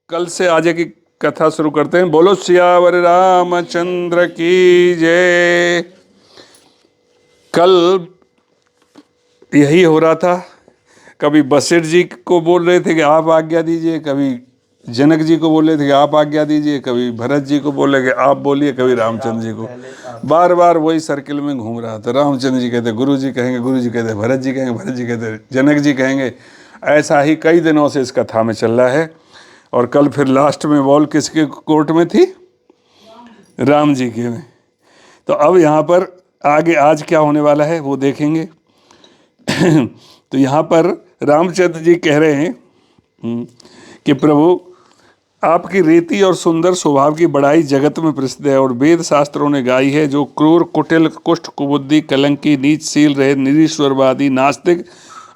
कल से आगे की कथा शुरू करते हैं। बोलो सियावर रामचंद्र की जय। कल यही हो रहा था, कभी वशिष्ठ जी को बोल रहे थे कि आप आज्ञा दीजिए, कभी जनक जी को बोल रहे थे कि आप आज्ञा दीजिए, कभी भरत जी को बोले कि आप बोलिए, कभी रामचंद्र जी को। बार बार वही सर्किल में घूम रहा था। रामचंद्र जी कहते गुरु जी कहेंगे, गुरु जी कहते भरत जी कहेंगे, भरत जी कहते जनक जी कहेंगे। ऐसा ही कई दिनों से इस कथा में चल रहा है। और कल फिर लास्ट में बॉल किसके कोर्ट में थी? राम जी के में। तो अब यहाँ पर आगे आज क्या होने वाला है वो देखेंगे। तो यहाँ पर रामचंद्र जी कह रहे हैं कि प्रभु आपकी रीति और सुंदर स्वभाव की बड़ाई जगत में प्रसिद्ध है और वेद शास्त्रों ने गाई है। जो क्रूर, कुटिल, कुष्ठ, कुबुद्धि, कलंकी, नीचशील रहे, निरीश्वरवादी, नास्तिक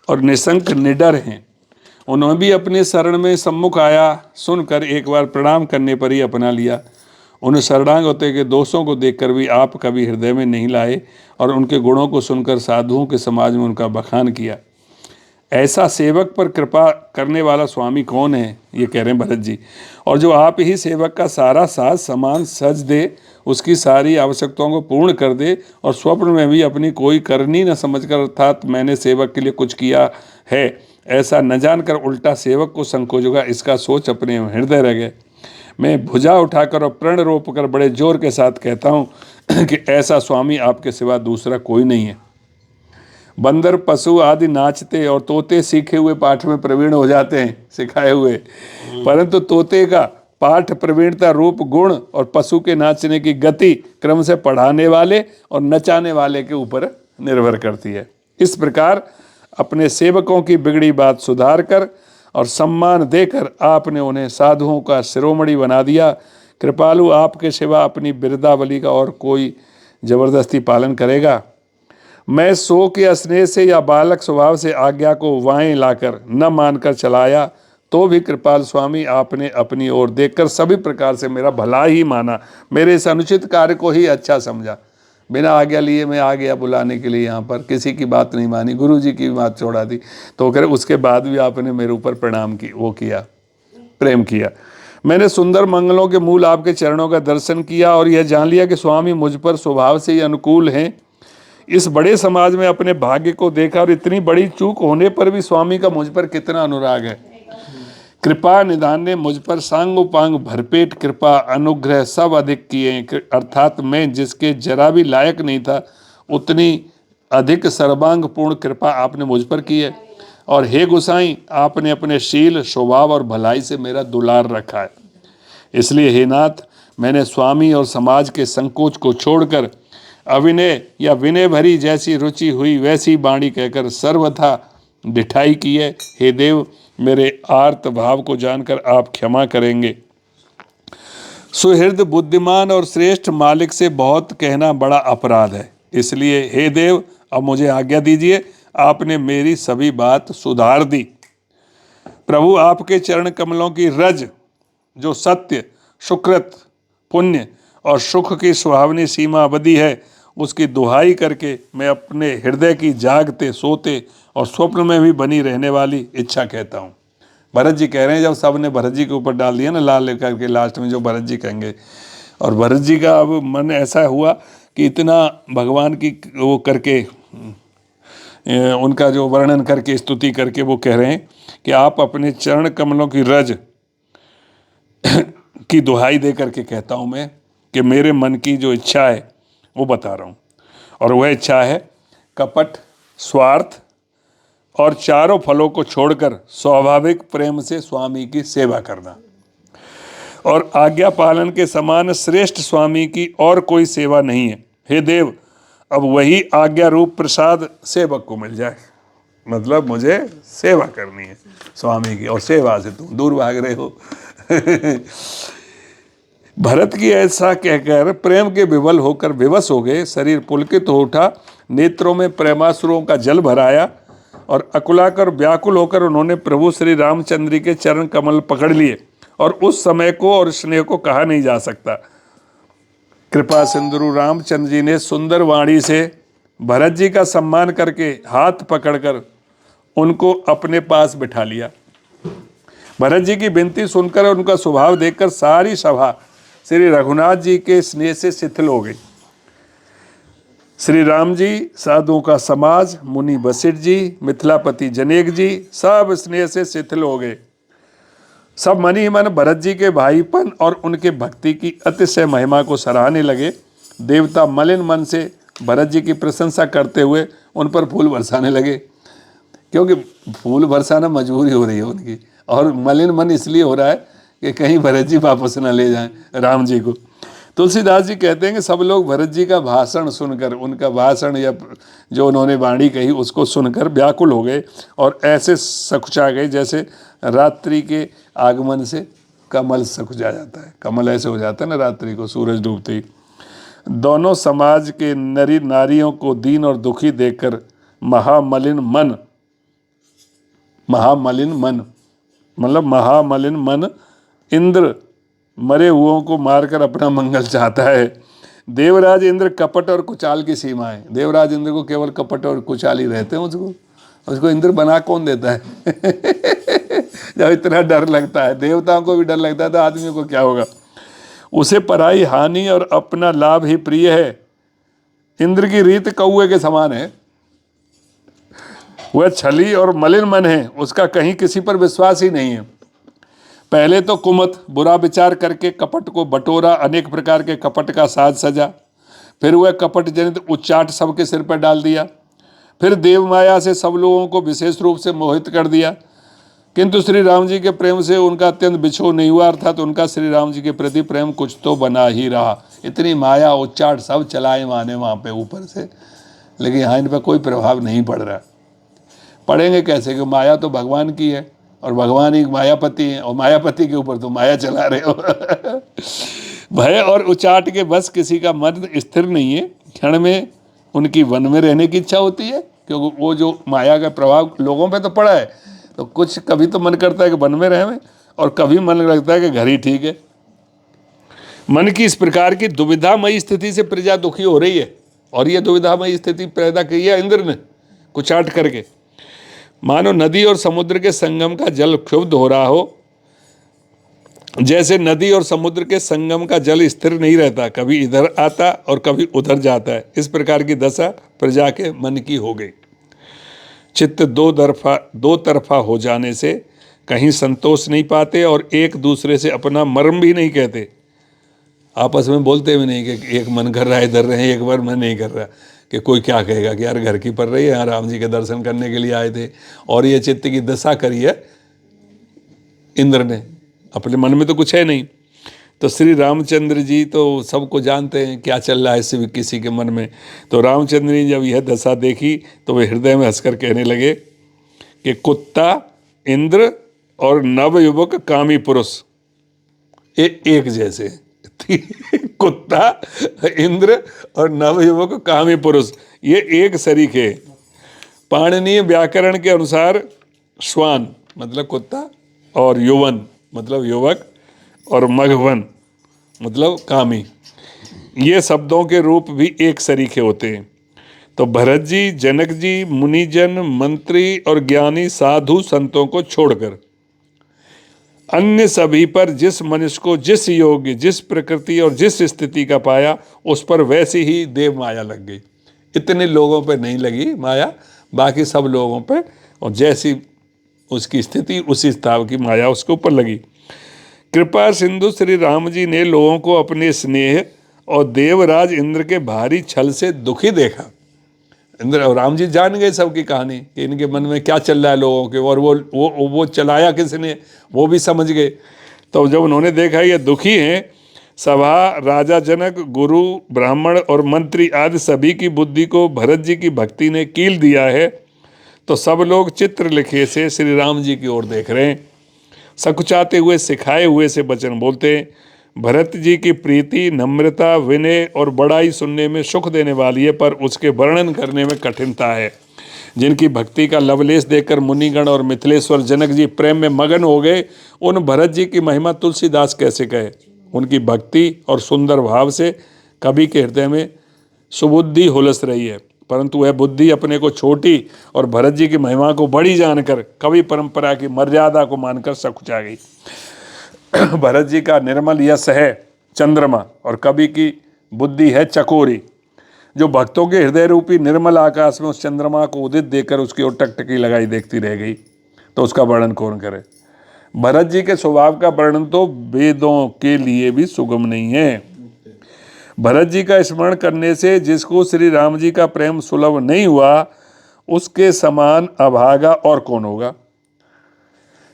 और निशंक निडर हैं, उन्होंने भी अपने शरण में सम्मुख आया सुनकर एक बार प्रणाम करने पर ही अपना लिया। उन शरणागत होते के दोषों को देखकर भी आप कभी हृदय में नहीं लाए और उनके गुणों को सुनकर साधुओं के समाज में उनका बखान किया। ऐसा सेवक पर कृपा करने वाला स्वामी कौन है? ये कह रहे हैं भरत जी। और जो आप ही सेवक का सारा साथ सामान सज दे, उसकी सारी आवश्यकताओं को पूर्ण कर दे और स्वप्न में भी अपनी कोई करनी न समझकर अर्थात मैंने सेवक के लिए कुछ किया है ऐसा न जानकर उल्टा सेवक को संकोच होगा, इसका सोच अपने हृदय रह गए। मैं भुजा उठाकर और प्रण रोप कर बड़े जोर के साथ कहता हूँ कि ऐसा स्वामी आपके सिवा दूसरा कोई नहीं है। बंदर, पशु आदि नाचते और तोते सीखे हुए पाठ में प्रवीण हो जाते हैं, सिखाए हुए, परंतु तोते का पाठ प्रवीणता रूप गुण और पशु के नाचने की गति क्रम से पढ़ाने वाले और नचाने वाले के ऊपर निर्भर करती है। इस प्रकार अपने सेवकों की बिगड़ी बात सुधार कर और सम्मान देकर आपने उन्हें साधुओं का शिरोमणि बना दिया। कृपालु आपके सिवा अपनी बिरदावली का और कोई जबरदस्ती पालन करेगा? मैं शोक या स्नेह से या बालक स्वभाव से आज्ञा को वाएं लाकर न मानकर चलाया, तो भी कृपाल स्वामी आपने अपनी ओर देखकर सभी प्रकार से मेरा भला ही माना, मेरे इस अनुचित कार्य को ही अच्छा समझा। बिना आज्ञा लिए मैं आ गया बुलाने के लिए, यहाँ पर किसी की बात नहीं मानी, गुरु जी की बात छोड़ा दी, तो फिर उसके बाद भी आपने मेरे ऊपर प्रणाम की, वो किया, प्रेम किया। मैंने सुंदर मंगलों के मूल आपके चरणों का दर्शन किया और यह जान लिया कि स्वामी मुझ पर स्वभाव से ही अनुकूल हैं। इस बड़े समाज में अपने भाग्य को देखा और इतनी बड़ी चूक होने पर भी स्वामी का मुझ पर कितना अनुराग है। कृपा निधान ने मुझ पर सांग उपांग भरपेट कृपा अनुग्रह सब अधिक किए, अर्थात मैं जिसके जरा भी लायक नहीं था उतनी अधिक सर्वांग पूर्ण कृपा आपने मुझ पर की है। और हे गोसाई, आपने अपने शील, स्वभाव और भलाई से मेरा दुलार रखा है। इसलिए हे नाथ, मैंने स्वामी और समाज के संकोच को छोड़कर अविनय या विनय भरी जैसी रुचि हुई वैसी बाणी कहकर सर्वथा डिठाई की है। हे देव, मेरे आर्त भाव को जानकर आप क्षमा करेंगे। सुहृद, बुद्धिमान और श्रेष्ठ मालिक से बहुत कहना बड़ा अपराध है। इसलिए हे देव, अब मुझे आज्ञा दीजिए। आपने मेरी सभी बात सुधार दी। प्रभु, आपके चरण कमलों की रज, जो सत्य, सुकृत, पुण्य और सुख की सुहावनी सीमा अवधि है, उसकी दुहाई करके मैं अपने हृदय की जागते, सोते और स्वप्न में भी बनी रहने वाली इच्छा कहता हूँ। भरत जी कह रहे हैं, जब सब ने भरत जी के ऊपर डाल दिया ना लाल लेकर के, लास्ट में जो भरत जी कहेंगे, और भरत जी का अब मन ऐसा हुआ कि इतना भगवान की वो करके उनका जो वर्णन करके, स्तुति करके वो कह रहे हैं कि आप अपने चरण कमलों की रज की दुहाई दे करके कहता हूँ मैं कि मेरे मन की जो इच्छा है वो बता रहा हूँ। और वह इच्छा है कपट, स्वार्थ और चारों फलों को छोड़कर स्वाभाविक प्रेम से स्वामी की सेवा करना। और आज्ञा पालन के समान श्रेष्ठ स्वामी की और कोई सेवा नहीं है। हे देव, अब वही आज्ञा रूप प्रसाद सेवक को मिल जाए। मतलब मुझे सेवा करनी है स्वामी की, और सेवा से तुम दूर भाग रहे हो। भरत की ऐसा कहकर प्रेम के विवल होकर विवश हो गए। शरीर पुलकित हो उठा, नेत्रों में प्रेमाश्रुओं का जल भराया और अकुलाकर व्याकुल होकर उन्होंने प्रभु श्री रामचंद्र के चरण कमल पकड़ लिए। और उस समय को और स्नेह को कहा नहीं जा सकता। कृपा सिंधु रामचंद्र जी ने सुंदर वाणी से भरत जी का सम्मान करके हाथ पकड़कर उनको अपने पास बिठा लिया। भरत जी की विनती सुनकर और उनका स्वभाव देखकर सारी सभा श्री रघुनाथ जी के स्नेह से शिथिल हो गई। श्री राम जी, साधुओं का समाज, मुनि वशिष्ठ जी, मिथिलापति जनेक जी सब स्नेह से शिथिल हो गए। सब मन ही मन भरत जी के भाईपन और उनके भक्ति की अतिशय महिमा को सराहने लगे। देवता मलिन मन से भरत जी की प्रशंसा करते हुए उन पर फूल बरसाने लगे, क्योंकि फूल बरसाना मजबूरी हो रही है उनकी, और मलिन मन इसलिए हो रहा है कि कहीं भरत जी वापस न ले जाएं राम जी को। तुलसीदास जी कहते हैं कि सब लोग भरत जी का भाषण सुनकर, उनका भाषण या जो उन्होंने वाणी कही उसको सुनकर व्याकुल हो गए और ऐसे सकुचा गए जैसे रात्रि के आगमन से कमल सकुचा जाता है। कमल ऐसे हो जाता है ना रात्रि को सूरज डूबते ही। दोनों समाज के नरी नारियों को दीन और दुखी देखकर महामलिन मन इंद्र मरे हुओं को मारकर अपना मंगल चाहता है। देवराज इंद्र कपट और कुचाल की सीमा है। देवराज इंद्र को केवल कपट और कुचाल ही रहते हैं, उसको इंद्र बना कौन देता है जब इतना डर लगता है, देवताओं को भी डर लगता है तो आदमियों को क्या होगा। उसे पराई हानि और अपना लाभ ही प्रिय है। इंद्र की रीत कौए के समान है। वह छली और मलिन मन है, उसका कहीं किसी पर विश्वास ही नहीं है। पहले तो कुमत बुरा विचार करके कपट को बटोरा, अनेक प्रकार के कपट का साज सजा। फिर वह कपट जनित उच्चाट सबके सिर पर डाल दिया। फिर देव माया से सब लोगों को विशेष रूप से मोहित कर दिया। किंतु श्री राम जी के प्रेम से उनका अत्यंत बिछोह नहीं हुआ, अर्थात उनका श्री राम जी के प्रति प्रेम कुछ तो बना ही रहा। इतनी माया उच्चाट सब चलाए माने वहाँ पे ऊपर से, लेकिन यहाँ इन पर कोई प्रभाव नहीं पड़ रहा। पढ़ेंगे कैसे कि माया तो भगवान की है और भगवान ही मायापति हैं, और मायापति के ऊपर तो माया चला रहे हो भय और उचाट के बस किसी का मन स्थिर नहीं है। क्षण में उनकी वन में रहने की इच्छा होती है, क्योंकि वो जो माया का प्रभाव लोगों पे तो पड़ा है, तो कुछ कभी तो मन करता है कि वन में रहें और कभी मन लगता है कि घर ही ठीक है। मन की इस प्रकार की दुविधामयी स्थिति से प्रजा दुखी हो रही है, और ये दुविधामयी स्थिति पैदा की है इंद्र ने कुचाट करके। मानो नदी और समुद्र के संगम का जल क्षुब्ध हो रहा हो। जैसे नदी और समुद्र के संगम का जल स्थिर नहीं रहता, कभी इधर आता और कभी उधर जाता है, इस प्रकार की दशा प्रजा के मन की हो गई। चित्त दो तरफा हो जाने से कहीं संतोष नहीं पाते और एक दूसरे से अपना मर्म भी नहीं कहते। आपस में बोलते भी नहीं कि एक मन कर रहा है इधर रहे, एक बार मन नहीं कर रहा, कि कोई क्या कहेगा कि यार घर की पड़ रही है, यहाँ राम जी के दर्शन करने के लिए आए थे। और ये चित्त की दशा करी है इंद्र ने, अपने मन में तो कुछ है नहीं। तो श्री रामचंद्र जी तो सबको जानते हैं क्या चल रहा है सिर्फ किसी के मन में। तो रामचंद्र जी जब यह दशा देखी तो वे हृदय में हंसकर कहने लगे कि कुत्ता, इंद्र और नवयुवक कामी पुरुष एक जैसे कुत्ता, इंद्र और नवयुवक कामी पुरुष ये एक सरीखे है। पाणिनीय व्याकरण के अनुसार श्वान मतलब कुत्ता और यौवन मतलब युवक और मघवन मतलब कामी, ये शब्दों के रूप भी एक सरीखे होते हैं। तो भरत जी, जनक जी, मुनिजन, मंत्री और ज्ञानी साधु संतों को छोड़कर अन्य सभी पर जिस मनुष्य को जिस योग्य, जिस प्रकृति और जिस स्थिति का पाया, उस पर वैसी ही देव माया लग गई। इतने लोगों पे नहीं लगी माया, बाकी सब लोगों पे, और जैसी उसकी स्थिति उसी हिसाब की माया उसके ऊपर लगी। कृपा सिंधु श्री राम जी ने लोगों को अपने स्नेह और देवराज इंद्र के भारी छल से दुखी देखा। इंद्र और राम जी जान गए सबकी कहानी कि इनके मन में क्या चल रहा है लोगों के, और वो चलाया किसने वो भी समझ गए। तो जब उन्होंने देखा ये दुखी हैं, सभा, राजा जनक, गुरु, ब्राह्मण और मंत्री आदि सभी की बुद्धि को भरत जी की भक्ति ने कील दिया है, तो सब लोग चित्रलेखे से श्री राम जी की ओर देख रहे हैं। सकुचाते हुए, सिखाए हुए से वचन बोलते हैं। भरत जी की प्रीति, नम्रता, विनय और बड़ाई सुनने में सुख देने वाली है, पर उसके वर्णन करने में कठिनता है। जिनकी भक्ति का लवलेश देखकर मुनिगण और मिथिलेश्वर जनक जी प्रेम में मगन हो गए, उन भरत जी की महिमा तुलसीदास कैसे कहे। उनकी भक्ति और सुंदर भाव से कवि के हृदय में सुबुद्धि हुलस रही है, परंतु वह बुद्धि अपने को छोटी और भरत जी की महिमा को बड़ी जानकर कवि परंपरा की मर्यादा को मानकर सकुचा गई। भरत जी का निर्मल यश है चंद्रमा और कवि की बुद्धि है चकोरी, जो भक्तों के हृदय रूपी निर्मल आकाश में उस चंद्रमा को उदित देकर उसकी ओर टकटकी लगाई देखती रह गई, तो उसका वर्णन कौन करे। भरत जी के स्वभाव का वर्णन तो वेदों के लिए भी सुगम नहीं है। भरत जी का स्मरण करने से जिसको श्री राम जी का प्रेम सुलभ नहीं हुआ, उसके समान अभागा और कौन होगा।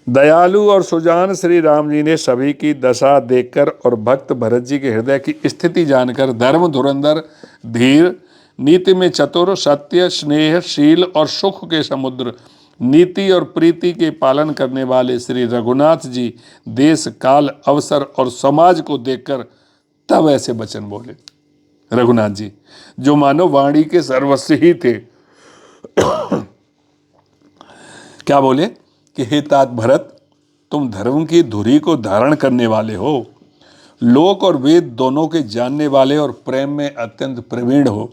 दयालु और सुजान श्री राम जी ने सभी की दशा देखकर और भक्त भरत जी के हृदय की स्थिति जानकर धर्म धुरंधर, धीर, नीति में चतुर, सत्य, स्नेह, शील और सुख के समुद्र, नीति और प्रीति के पालन करने वाले श्री रघुनाथ जी देश, काल, अवसर और समाज को देखकर तब ऐसे वचन बोले। रघुनाथ जी जो मानो वाणी के सर्वस्व ही थे, क्या बोले कि हे तात भरत, तुम धर्म की धुरी को धारण करने वाले हो, लोक और वेद दोनों के जानने वाले और प्रेम में अत्यंत प्रवीण हो।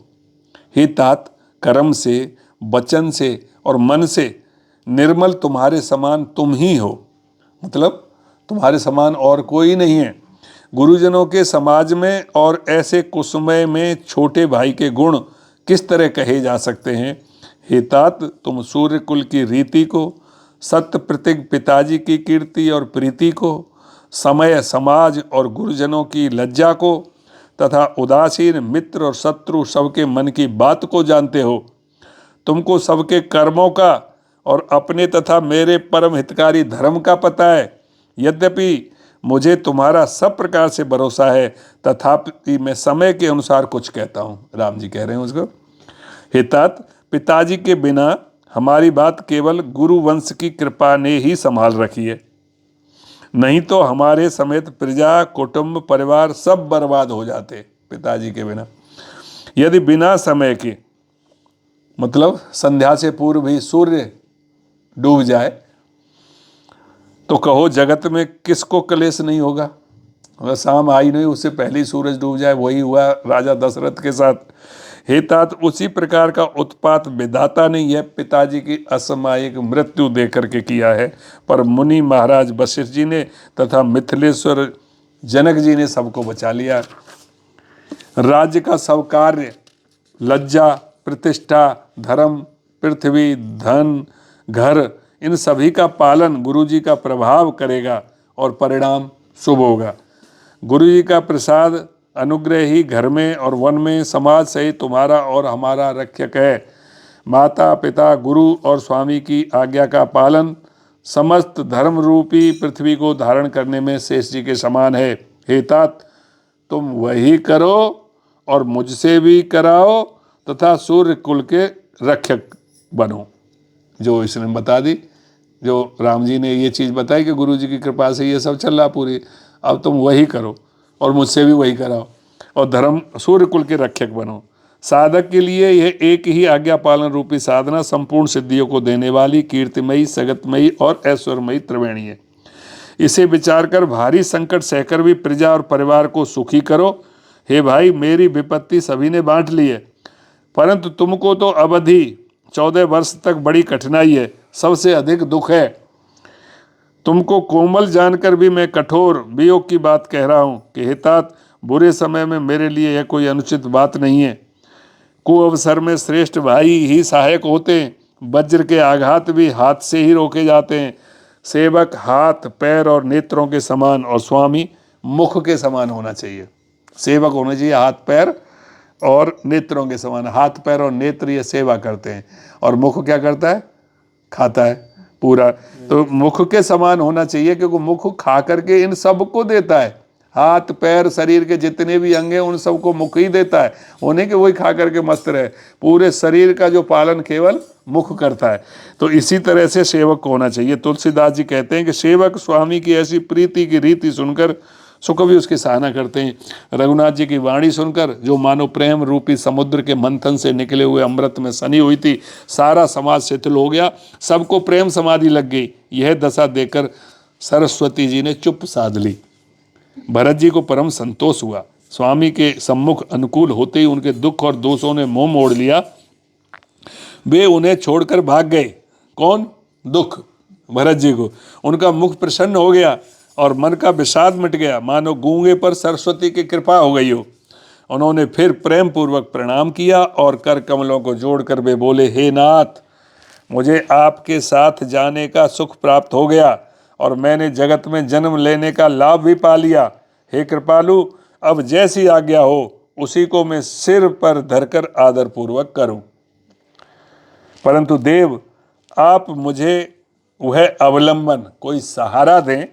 हे तात, कर्म से, वचन से और मन से निर्मल तुम्हारे समान तुम ही हो, मतलब तुम्हारे समान और कोई नहीं है। गुरुजनों के समाज में और ऐसे कुसुमय में छोटे भाई के गुण किस तरह कहे जा सकते हैं। हे तात, तुम सूर्य कुल की रीति को, सत्य प्रतिज्ञ पिताजी की कीर्ति और प्रीति को, समय, समाज और गुरुजनों की लज्जा को तथा उदासीन मित्र और शत्रु सबके मन की बात को जानते हो। तुमको सबके कर्मों का और अपने तथा मेरे परम हितकारी धर्म का पता है। यद्यपि मुझे तुम्हारा सब प्रकार से भरोसा है, तथापि मैं समय के अनुसार कुछ कहता हूँ। राम जी कह रहे हैं उसको, हे तात, पिताजी के बिना हमारी बात केवल गुरु वंश की कृपा ने ही संभाल रखी है, नहीं तो हमारे समेत प्रजा, कुटुंब, परिवार सब बर्बाद हो जाते पिताजी के बिना। यदि बिना समय के, मतलब संध्या से पूर्व ही सूर्य डूब जाए तो कहो जगत में किसको क्लेश नहीं होगा। अगर शाम आई नहीं, उससे पहले ही सूरज डूब जाए, वही हुआ राजा दशरथ के साथ। हे तात, उसी प्रकार का उत्पात विधाता ने यह पिताजी की असामयिक मृत्यु दे करके किया है, पर मुनि महाराज वशिष्ठ जी ने तथा मिथिलेश्वर जनक जी ने सबको बचा लिया। राज्य का सब कार्य, लज्जा, प्रतिष्ठा, धर्म, पृथ्वी, धन, घर, इन सभी का पालन गुरु जी का प्रभाव करेगा और परिणाम शुभ होगा। गुरु जी का प्रसाद, अनुग्रह ही घर में और वन में समाज सहित तुम्हारा और हमारा रक्षक है। माता, पिता, गुरु और स्वामी की आज्ञा का पालन समस्त धर्म रूपी पृथ्वी को धारण करने में शेष जी के समान है। हे तात, तुम वही करो और मुझसे भी कराओ तथा सूर्य कुल के रक्षक बनो। जो इसने बता दी, जो राम जी ने ये चीज़ बताई कि गुरु जी की कृपा से ये सब चल रहा पूरी, अब तुम वही करो और मुझसे भी वही कराओ और धर्म सूर्य कुल के रक्षक बनो। साधक के लिए यह एक ही आज्ञा पालन रूपी साधना संपूर्ण सिद्धियों को देने वाली, कीर्तिमयी, सगतमयी और ऐश्वर्यमयी त्रिवेणी है। इसे विचार कर भारी संकट सहकर भी प्रजा और परिवार को सुखी करो। हे भाई, मेरी विपत्ति सभी ने बांट ली है, परंतु तुमको तो अवधि 14 वर्ष तक बड़ी कठिनाई है, सबसे अधिक दुख है। तुमको कोमल जानकर भी मैं कठोर वियोग की बात कह रहा हूँ कि हे तात, बुरे समय में मेरे लिए यह कोई अनुचित बात नहीं है। कुअवसर में श्रेष्ठ भाई ही सहायक होते हैं। वज्र के आघात भी हाथ से ही रोके जाते हैं। सेवक हाथ, पैर और नेत्रों के समान और स्वामी मुख के समान होना चाहिए। सेवक होना चाहिए हाथ, पैर और नेत्रों के समान। हाथ, पैर और नेत्र ये सेवा करते हैं और मुख क्या करता है? खाता है पूरा। तो मुख के समान होना चाहिए, क्योंकि मुख खा करके इन सबको देता है। हाथ, पैर, शरीर के जितने भी अंग हैं उन सबको मुख ही देता है, उन्हें कि वही खा करके मस्त रहे। पूरे शरीर का जो पालन केवल मुख करता है। तो इसी तरह से सेवक को होना चाहिए। तुलसीदास जी कहते हैं कि सेवक स्वामी की ऐसी प्रीति की रीति सुनकर सुख भी उसकी सराहना करते हैं। रघुनाथ जी की वाणी सुनकर जो मानो प्रेम रूपी समुद्र के मंथन से निकले हुए अमृत में सनी हुई थी, सारा समाज शिथिल हो गया, सबको प्रेम समाधि लग गई। यह दशा देकर सरस्वती जी ने चुप साध ली। भरत जी को परम संतोष हुआ। स्वामी के सम्मुख अनुकूल होते ही उनके दुख और दोषों ने मुंह मोड़ लिया वे उन्हें छोड़कर भाग गए। कौन? दुख, भरत जी को। उनका मुख प्रसन्न हो गया और मन का विषाद मिट गया, मानो गूंगे पर सरस्वती की कृपा हो गई हो। उन्होंने फिर प्रेम पूर्वक प्रणाम किया और कर कमलों को जोड़कर वे बोले, हे नाथ, मुझे आपके साथ जाने का सुख प्राप्त हो गया और मैंने जगत में जन्म लेने का लाभ भी पा लिया। हे कृपालु, अब जैसी आज्ञा हो उसी को मैं सिर पर धरकर आदर पूर्वक करूं। परंतु देव, आप मुझे वह अवलंबन, कोई सहारा दें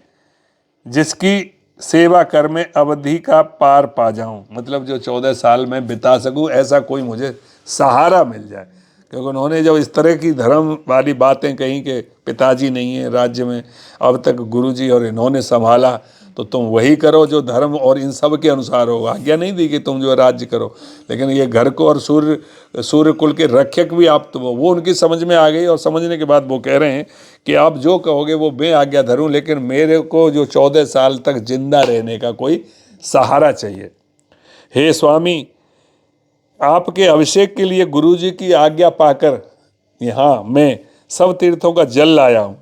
जिसकी सेवा कर में अवधि का पार पा जाऊं। मतलब जो 14 साल में बिता सकूं, ऐसा कोई मुझे सहारा मिल जाए। क्योंकि उन्होंने जब इस तरह की धर्म वाली बातें कही कि पिताजी नहीं है राज्य में, अब तक गुरुजी और इन्होंने संभाला, तो तुम वही करो जो धर्म और इन सब के अनुसार हो। आज्ञा नहीं दी कि तुम जो राज्य करो, लेकिन ये घर को और सूर्य कुल के रक्षक भी आप, तो वो उनकी समझ में आ गई। और समझने के बाद वो कह रहे हैं कि आप जो कहोगे वो मैं आज्ञा धरूं, लेकिन मेरे को जो 14 साल तक जिंदा रहने का कोई सहारा चाहिए। हे स्वामी, आपके अभिषेक के लिए गुरुजी की आज्ञा पाकर यहाँ मैं सब तीर्थों का जल लाया हूँ।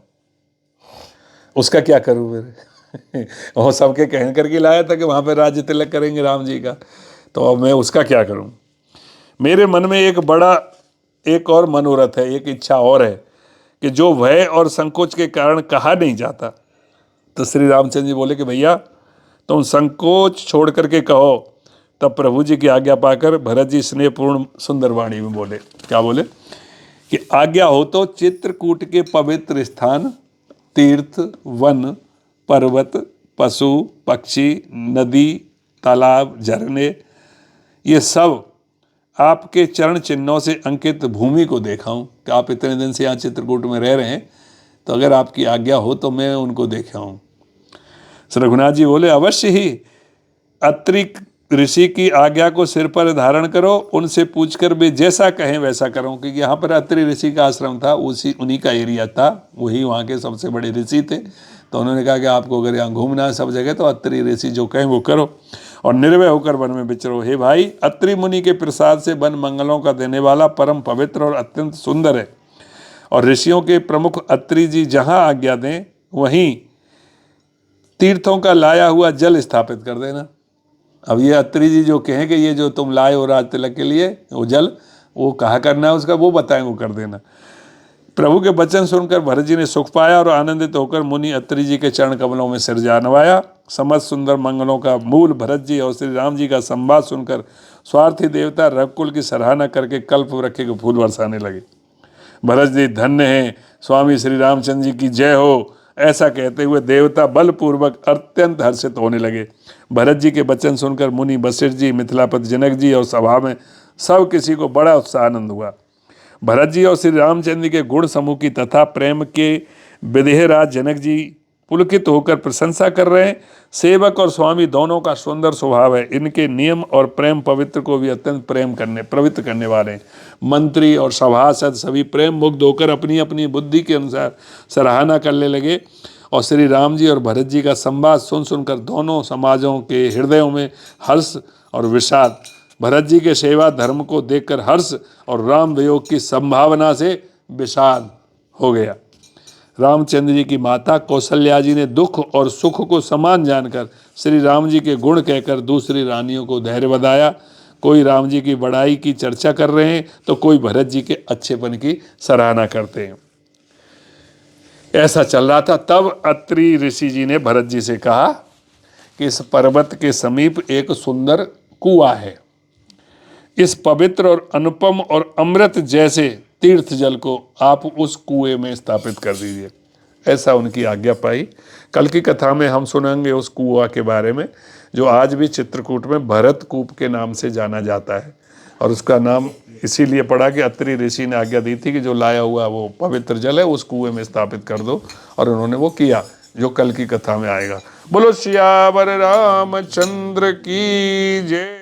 उसका क्या करूँ मेरे वो सबके कहन करके लाया था कि वहाँ पे राज्य तिलक करेंगे राम जी का, तो अब मैं उसका क्या करूँ। मेरे मन में एक और मनोरथ है, एक इच्छा और है कि जो भय और संकोच के कारण कहा नहीं जाता। तो श्री रामचंद्र जी बोले कि भैया तुम संकोच छोड़ करके कहो। तब प्रभु जी की आज्ञा पाकर भरत जी स्नेहपूर्ण सुंदर वाणी में बोले, क्या बोले कि आज्ञा हो तो चित्रकूट के पवित्र स्थान, तीर्थ, वन, पर्वत, पशु, पक्षी, नदी, तालाब, झरने, ये सब आपके चरण चिन्हों से अंकित भूमि को देखाऊं। कि आप इतने दिन से यहाँ चित्रकूट में रह रहे हैं, तो अगर आपकी आज्ञा हो तो मैं उनको देखाऊं। श्री रघुनाथ जी बोले, अवश्य ही। अत्रि ऋषि की आज्ञा को सिर पर धारण करो, उनसे पूछकर वे जैसा कहें वैसा करो। क्योंकि यहाँ पर अत्रि ऋषि का आश्रम था, उन्हीं का एरिया था, वही वहाँ के सबसे बड़े ऋषि थे। तो उन्होंने कहा कि आपको अगर यहाँ घूमना है सब जगह, तो अत्रि ऋषि जो कहें वो करो और निर्भय होकर वन में विचरो। हे भाई, अत्रि मुनि के प्रसाद से वन मंगलों का देने वाला परम पवित्र और अत्यंत सुंदर है। और ऋषियों के प्रमुख अत्रि जी जहाँ आज्ञा दें वहीं तीर्थों का लाया हुआ जल स्थापित कर देना। अब ये अत्रि जी जो कहें कि ये जो तुम लाए हो राज तिलक के लिए वो जल, वो कहा करना है उसका, वो बताएं, वो कर देना। प्रभु के वचन सुनकर भरत जी ने सुख पाया और आनंदित होकर मुनि अत्रि जी के चरण कमलों में सिर जा नवाया। समस्त सुंदर मंगलों का मूल भरत जी और श्री राम जी का संवाद सुनकर स्वार्थी देवता रघुकुल की सराहना करके कल्प वृक्ष के फूल बरसाने लगे। भरत जी धन्य हैं, स्वामी श्री रामचंद्र जी की जय हो, ऐसा कहते हुए देवता बलपूर्वक अत्यंत हर्षित होने लगे। भरत जी के वचन सुनकर मुनि वशिष्ठ जी, मिथिलापति जनक जी और सभा में सब किसी को बड़ा उत्साह आनंद हुआ। भरत जी और श्री रामचंद्र के गुण समूह की तथा प्रेम के विदेहराज जनक जी पुलकित होकर प्रशंसा कर रहे हैं। सेवक और स्वामी दोनों का सुंदर स्वभाव है। इनके नियम और प्रेम पवित्र को भी अत्यंत पवित्र करने वाले हैं। मंत्री और सभासद सभी प्रेम मुग्ध होकर अपनी अपनी बुद्धि के अनुसार सराहना करने लगे और श्री राम जी और भरत जी का संवाद सुनकर दोनों समाजों के हृदयों में हर्ष और विषाद, भरत जी के सेवा धर्म को देखकर हर्ष और राम वियोग की संभावना से विषाद हो गया। रामचंद्र जी की माता कौशल्या जी ने दुख और सुख को समान जानकर श्री राम जी के गुण कहकर दूसरी रानियों को धैर्य बधाया। कोई राम जी की बड़ाई की चर्चा कर रहे हैं तो कोई भरत जी के अच्छेपन की सराहना करते हैं। ऐसा चल रहा था। तब अत्रि ऋषि जी ने भरत जी से कहा कि इस पर्वत के समीप एक सुंदर कुआं है। इस पवित्र और अनुपम और अमृत जैसे तीर्थ जल को आप उस कुएं में स्थापित कर दीजिए। ऐसा उनकी आज्ञा पाई। कल की कथा में हम सुनेंगे उस कुआं के बारे में, जो आज भी चित्रकूट में भरत कूप के नाम से जाना जाता है। और उसका नाम इसीलिए पड़ा कि अत्रि ऋषि ने आज्ञा दी थी कि जो लाया हुआ वो पवित्र जल है उस कुएं में स्थापित कर दो, और उन्होंने वो किया, जो कल की कथा में आएगा। बोलो सियावर रामचंद्र की जय।